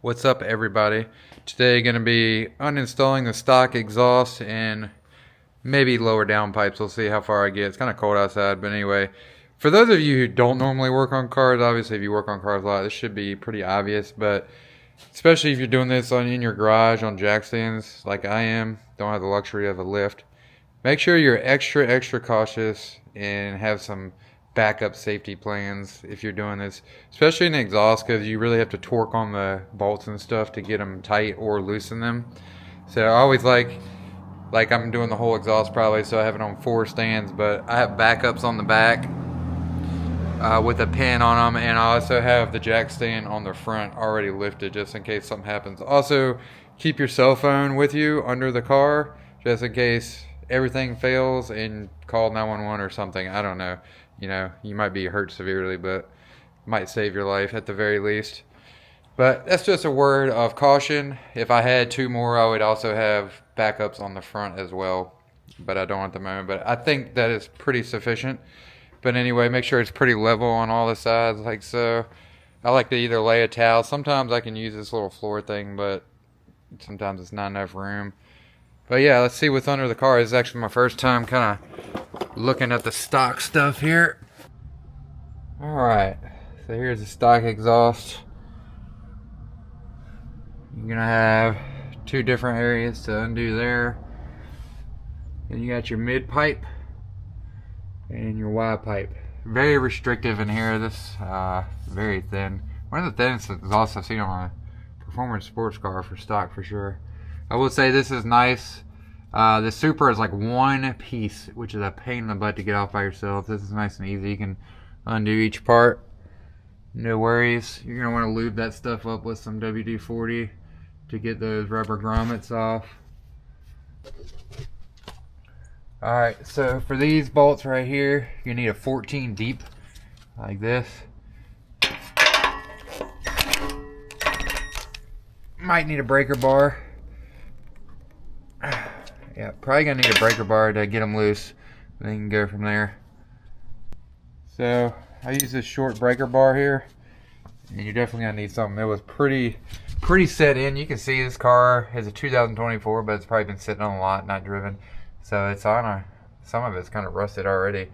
What's up, everybody? Today going to be uninstalling the stock exhaust and maybe lower downpipes. We'll see how far I get. It's kind of cold outside, but anyway, for those of you who don't normally work on cars, obviously if you work on cars a lot, this should be pretty obvious, but especially if you're doing this in your garage on jack stands like I am, don't have the luxury of a lift, make sure you're extra cautious and have some backup safety plans if you're doing this, especially in the exhaust, because you really have to torque on the bolts and stuff to get them tight or loosen them. So I always like I'm doing the whole exhaust probably, so I have it on 4 stands, but I have backups on the back with a pin on them, and I also have the jack stand on the front already lifted just in case something happens. Also, keep your cell phone with you under the car just in case everything fails and call 911 or something. I don't know. You know, you might be hurt severely, but might save your life at the very least. But that's just a word of caution. If I had 2 more, I would also have backups on the front as well, but I don't at the moment. But I think that is pretty sufficient. But anyway, make sure it's pretty level on all the sides like so. I like to either lay a towel. Sometimes I can use this little floor thing, but sometimes it's not enough room. But yeah, let's see what's under the car. This is actually my first time kind of looking at the stock stuff here. Alright, so here's the stock exhaust. You're going to have 2 different areas to undo there. And you got your mid-pipe and your Y-pipe. Very restrictive in here. This very thin. One of the thinnest exhausts I've seen on a performance sports car for stock for sure. I will say this is nice. The Super is like 1 piece, which is a pain in the butt to get off by yourself. This is nice and easy. You can undo each part. No worries. You're going to want to lube that stuff up with some WD-40 to get those rubber grommets off. Alright, so for these bolts right here, you need a 14 deep, like this. Might need a breaker bar. Yeah, probably gonna need a breaker bar to get them loose. Then you can go from there. So I use this short breaker bar here, and you're definitely gonna need something. It was pretty set in. You can see this car is a 2024, but it's probably been sitting on a lot, not driven. So it's on some of it's kind of rusted already.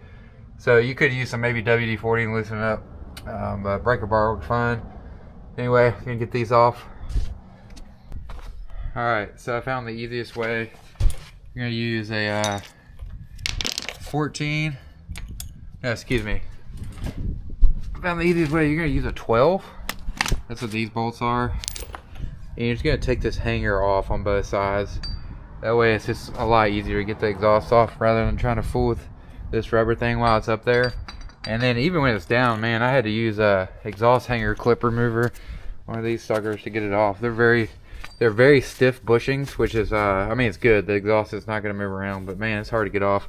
So you could use some maybe WD-40 and loosen it up. But breaker bar works fine. Anyway, I'm gonna get these off. Alright, so I found the easiest way. You're going to use a 14. No, excuse me. I found the easiest way. You're going to use a 12. That's what these bolts are. And you're just going to take this hanger off on both sides. That way it's just a lot easier to get the exhaust off rather than trying to fool with this rubber thing while it's up there. And then even when it's down, man, I had to use a exhaust hanger clip remover, one of these suckers, to get it off. They're very stiff bushings, which is, I mean, it's good. The exhaust is not going to move around, but man, it's hard to get off.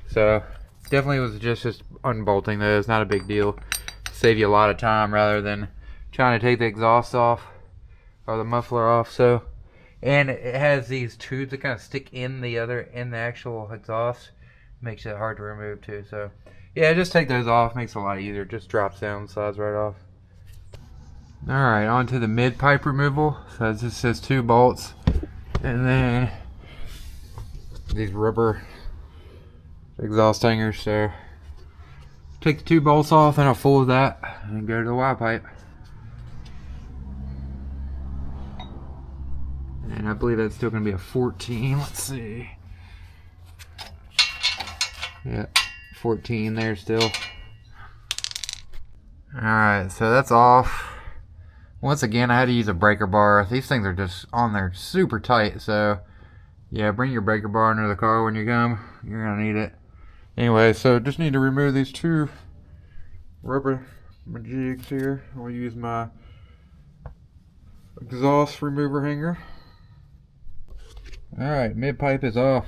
So definitely was just unbolting those. Not a big deal. Save you a lot of time rather than trying to take the exhaust off or the muffler off. So, and it has these tubes that kind of stick in the actual exhaust. Makes it hard to remove too. So yeah, just take those off. Makes it a lot easier. Just drops down, slides right off. Alright, on to the mid-pipe removal. So this says 2 bolts. And then these rubber exhaust hangers. So take the 2 bolts off and I'll fool with that and go to the Y-pipe. And I believe that's still going to be a 14. Let's see. Yeah, 14 there still. Alright, so that's off. Once again, I had to use a breaker bar. These things are just on there super tight, so yeah, bring your breaker bar into the car when you come. You're gonna need it. Anyway, so just need to remove these 2 rubber jigs here. I'll use my exhaust remover hanger. Alright, mid pipe is off.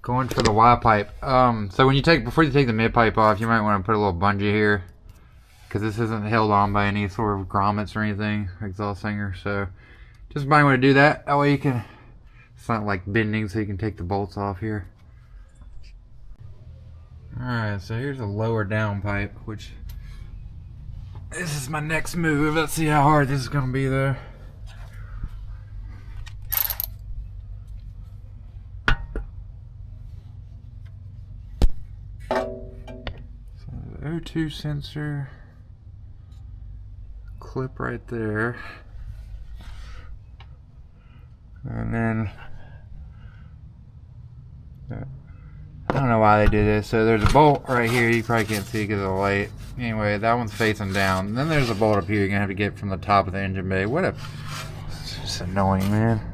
Going for the Y pipe. So when before you take the mid pipe off, you might want to put a little bungee here, because this isn't held on by any sort of grommets or anything, exhaust hanger. So just might want to do that. That way you can, it's not like bending, so you can take the bolts off here. Alright, so here's a lower downpipe, which This is my next move. Let's see how hard this is gonna be though. So the O2 sensor clip right there. And then I don't know why they do this. So there's a bolt right here. You probably can't see because of the light. Anyway, that one's facing down. And then there's a bolt up here you're gonna have to get from the top of the engine bay. What a, it's just annoying, man.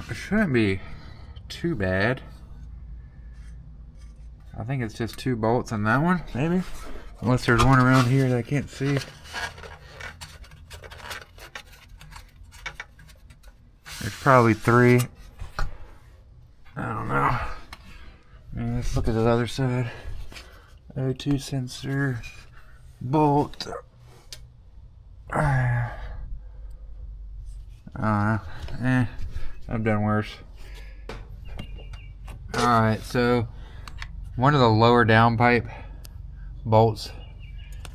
It shouldn't be too bad. I think it's just 2 bolts in that one, maybe. Unless there's one around here that I can't see. There's probably 3. I don't know. And let's look at the other side. O2 sensor, bolt. I've done worse. Alright, so one of the lower downpipe bolts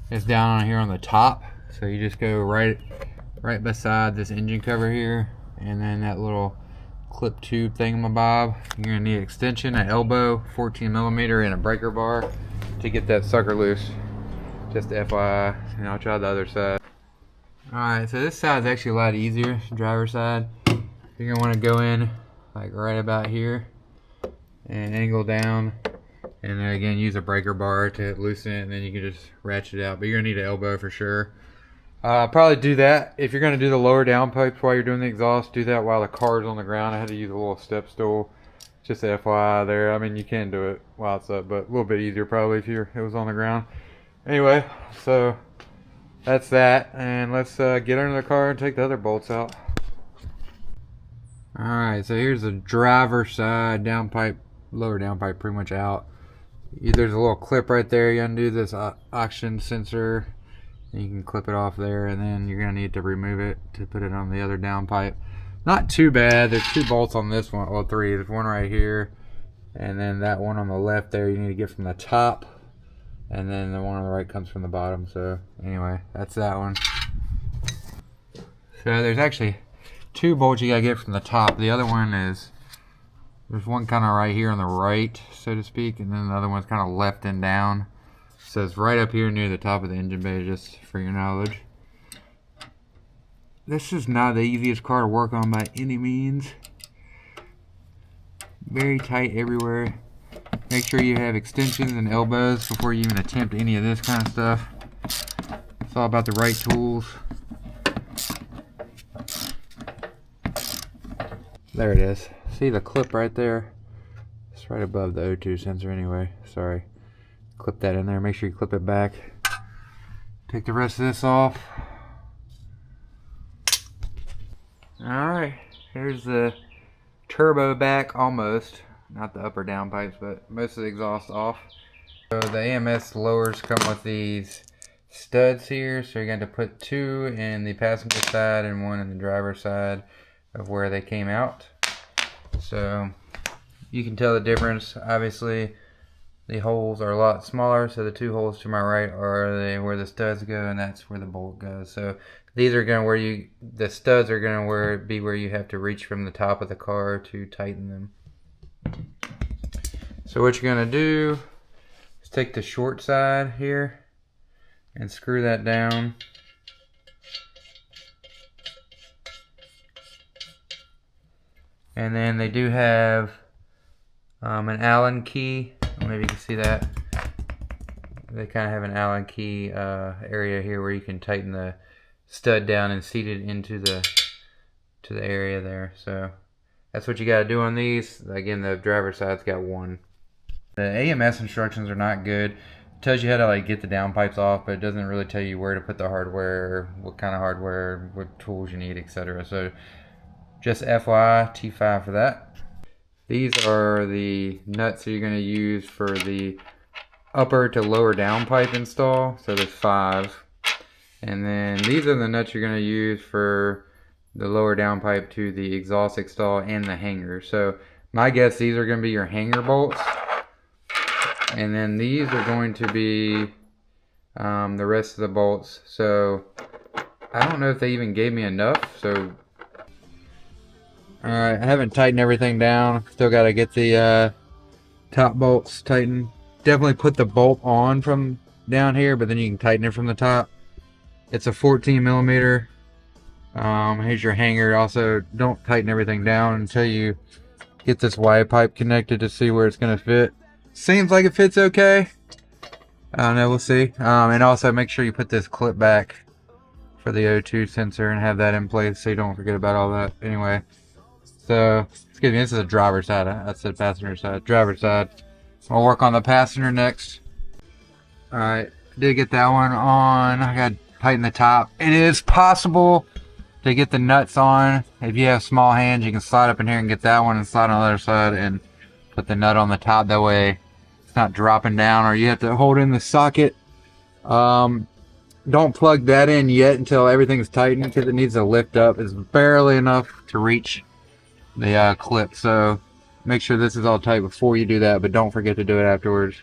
is down on here on the top. So you just go right beside this engine cover here, and then that little clip tube thingamabob. You're gonna need an extension, an elbow, 14mm, and a breaker bar to get that sucker loose. Just FYI, and I'll try the other side. Alright, so this side is actually a lot easier, driver's side. You're gonna want to go in like right about here and angle down, and then again use a breaker bar to loosen it, and then you can just ratchet it out. But you're gonna need an elbow for sure. Probably do that if you're gonna do the lower downpipes while you're doing the exhaust. Do that while the car's on the ground. I had to use a little step stool, just FYI there. I mean, you can do it while it's up, but a little bit easier probably if it was on the ground. Anyway, so that's that, and let's get under the car and take the other bolts out. Alright, so here's the driver's side downpipe, lower downpipe pretty much out. There's a little clip right there. You undo this oxygen sensor, and you can clip it off there, and then you're going to need to remove it to put it on the other downpipe. Not too bad. There's 2 bolts on this one, well 3. There's one right here, and then that one on the left there you need to get from the top, and then the one on the right comes from the bottom. So anyway, that's that one. So there's actually 2 bolts you gotta get from the top. The other one is, there's one kind of right here on the right, so to speak, and then the other one's kind of left and down. So it's right up here near the top of the engine bay, just for your knowledge. This is not the easiest car to work on by any means. Very tight everywhere. Make sure you have extensions and elbows before you even attempt any of this kind of stuff. It's all about the right tools. There it is. See the clip right there? It's right above the O2 sensor anyway. Sorry. Clip that in there. Make sure you clip it back. Take the rest of this off. Alright. Here's the turbo back almost. Not the upper downpipes, but most of the exhaust off. So the AMS lowers come with these studs here. So you're going to put 2 in the passenger side and 1 in the driver's side of where they came out. So you can tell the difference. Obviously the holes are a lot smaller, so the 2 holes to my right are where the studs go, and that's where the bolt goes. So these are going the studs are going to be where you have to reach from the top of the car to tighten them. So what you're going to do is take the short side here and screw that down. And then they do have an Allen key. Maybe you can see that. They kind of have an Allen key area here where you can tighten the stud down and seat it into the area there. So that's what you got to do on these. Again, the driver's side's got 1. The AMS instructions are not good. It tells you how to get the downpipes off, but it doesn't really tell you where to put the hardware, what kind of hardware, what tools you need, etc. So just FYI, T5 for that. These are the nuts that you're going to use for the upper to lower downpipe install. So there's 5. And then these are the nuts you're going to use for the lower downpipe to the exhaust install and the hanger. So my guess, these are going to be your hanger bolts. And then these are going to be the rest of the bolts. So I don't know if they even gave me enough. So alright, I haven't tightened everything down. Still got to get the top bolts tightened. Definitely put the bolt on from down here, but then you can tighten it from the top. It's a 14 millimeter. Here's your hanger. Also, don't tighten everything down until you get this Y pipe connected to see where it's going to fit. Seems like it fits okay. I don't know, we'll see. And also make sure you put this clip back for the O2 sensor and have that in place so you don't forget about all that. Anyway, so excuse me, this is the driver's side. That's the passenger side. Driver's side. I'll work on the passenger next. Alright, did get that one on. I got to tighten the top. It is possible to get the nuts on. If you have small hands, you can slide up in here and get that one and slide on the other side and put the nut on the top. That way it's not dropping down, or you have to hold in the socket. Don't plug that in yet until everything's tightened, because it needs to lift up. It's barely enough to reach the clip, so make sure this is all tight before you do that, but don't forget to do it afterwards.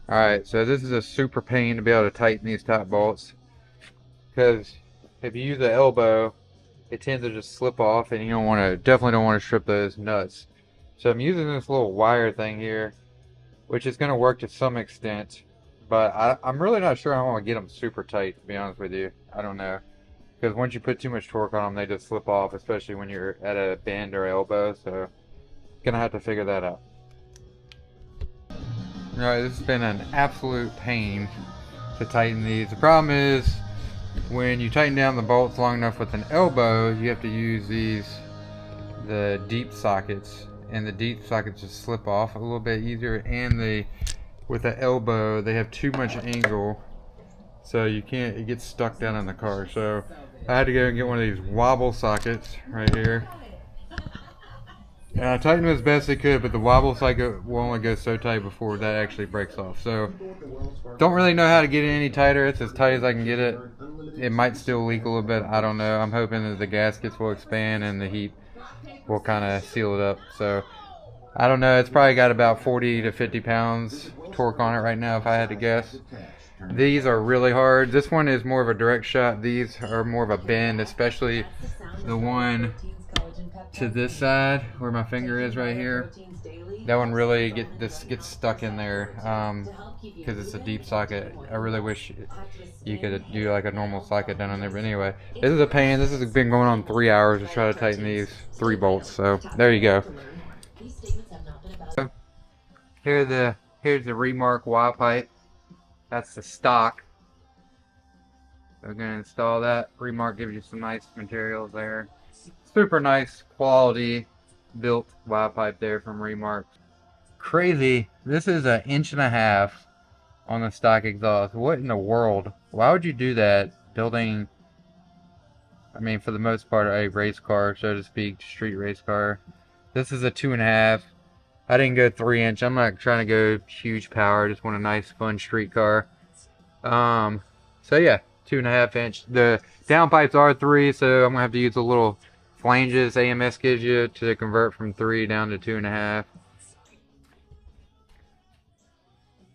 Alright, so this is a super pain to be able to tighten these top bolts, because if you use the elbow, it tends to just slip off, and you definitely don't want to strip those nuts. So I'm using this little wire thing here, which is going to work to some extent, but I'm really not sure I want to get them super tight, to be honest with you. I don't know, because once you put too much torque on them, they just slip off, especially when you're at a bend or elbow. So gonna have to figure that out. Alright, this has been an absolute pain to tighten these. The problem is, when you tighten down the bolts long enough with an elbow, you have to use the deep sockets, and the deep sockets just slip off a little bit easier, and with the elbow they have too much angle, so you can't, it gets stuck down in the car. So I had to go and get one of these wobble sockets right here, and I tightened it as best I could, but the wobble socket will only go so tight before that actually breaks off. So don't really know how to get it any tighter. It's as tight as I can get it. It might still leak a little bit, I don't know. I'm hoping that the gaskets will expand and the heat will kind of seal it up. So I don't know, it's probably got about 40 to 50 pounds torque on it right now, if I had to guess. These are really hard. This one is more of a direct shot. These are more of a bend, especially the one to this side where my finger is right here. That one really gets stuck in there because it's a deep socket. I really wish you could do like a normal socket down on there, but anyway, this is a pain. This has been going on 3 hours to try to tighten these 3 bolts. So there you go. Here's the Remark Y pipe. That's the stock. We're gonna install that. Remark gives you some nice materials there. Super nice quality built Y pipe there from Remark. Crazy. This is 1.5 inches on the stock exhaust. What in the world? Why would you do that? Building, I mean, for the most part, a race car, so to speak, street race car. This is a 2.5. I didn't go 3-inch. I'm not trying to go huge power. I just want a nice, fun street car. So yeah, 2.5 inch. The downpipes are 3, so I'm gonna have to use a little flanges AMS gives you to convert from 3 down to 2.5.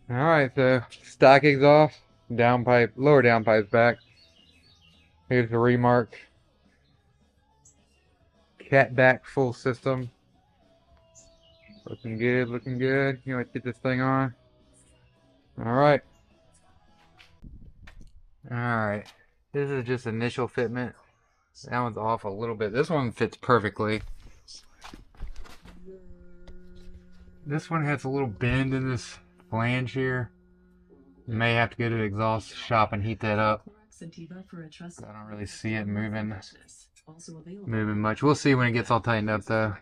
Alright, so stock exhaust, downpipe, lower downpipes back. Here's the Remark Catback full system. Looking good, looking good. You want to get this thing on? Alright. Alright. This is just initial fitment. That one's off a little bit. This one fits perfectly. This one has a little bend in this flange here. You may have to go to the exhaust shop and heat that up. I don't really see it moving much. We'll see when it gets all tightened up though.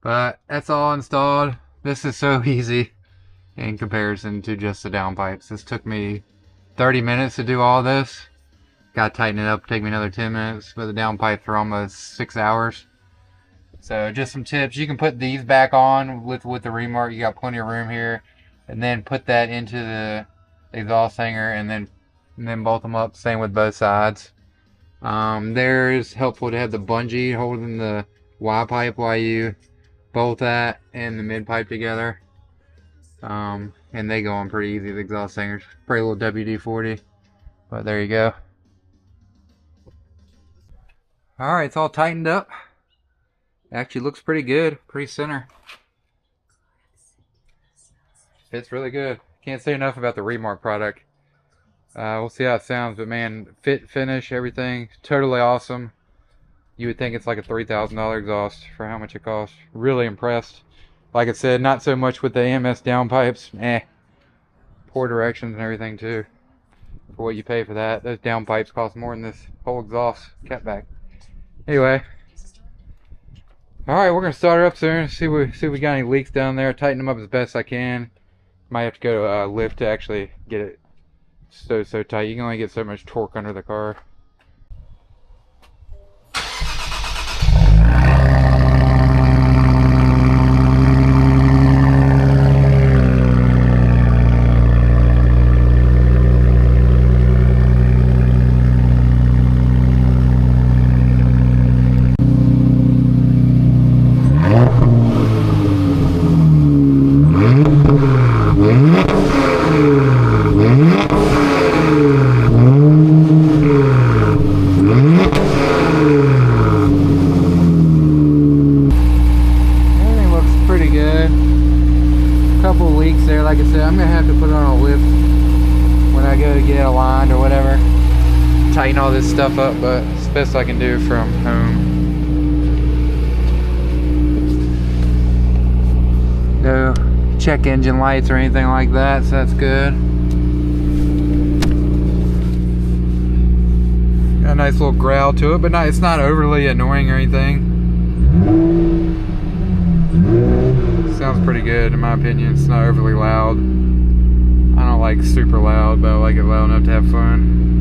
But that's all installed. This is so easy in comparison to just the downpipes. This took me 30 minutes to do all this. Got to tighten it up, take me another 10 minutes. But the downpipes are almost 6 hours. So just some tips. You can put these back on with the Remark. You got plenty of room here. And then put that into the exhaust hanger and then bolt them up. Same with both sides. There's helpful to have the bungee holding the Y pipe while you bolt that and the mid pipe together. And they go on pretty easy, the exhaust singers. Pretty little WD-40, but there you go. Alright, it's all tightened up. Actually looks pretty good, pretty center. Fits really good. Can't say enough about the Remark product. We'll see how it sounds, but man, fit, finish, everything, totally awesome. You would think it's like a $3,000 exhaust for how much it costs. Really impressed. Like I said, not so much with the AMS downpipes. Poor directions and everything too. For what you pay for that. Those downpipes cost more than this whole exhaust catback. Anyway. Alright, we're going to start her up soon. See if we got any leaks down there. Tighten them up as best I can. Might have to go to a lift to actually get it so tight. You can only get so much torque under the car. Like I said, I'm gonna have to put it on a lift when I go to get it aligned or whatever. Tighten all this stuff up, but it's the best I can do from home. No check engine lights or anything like that, so that's good. Got a nice little growl to it, but it's not overly annoying or anything. Sounds pretty good in my opinion. It's not overly loud. I don't like super loud, but I like it loud enough to have fun.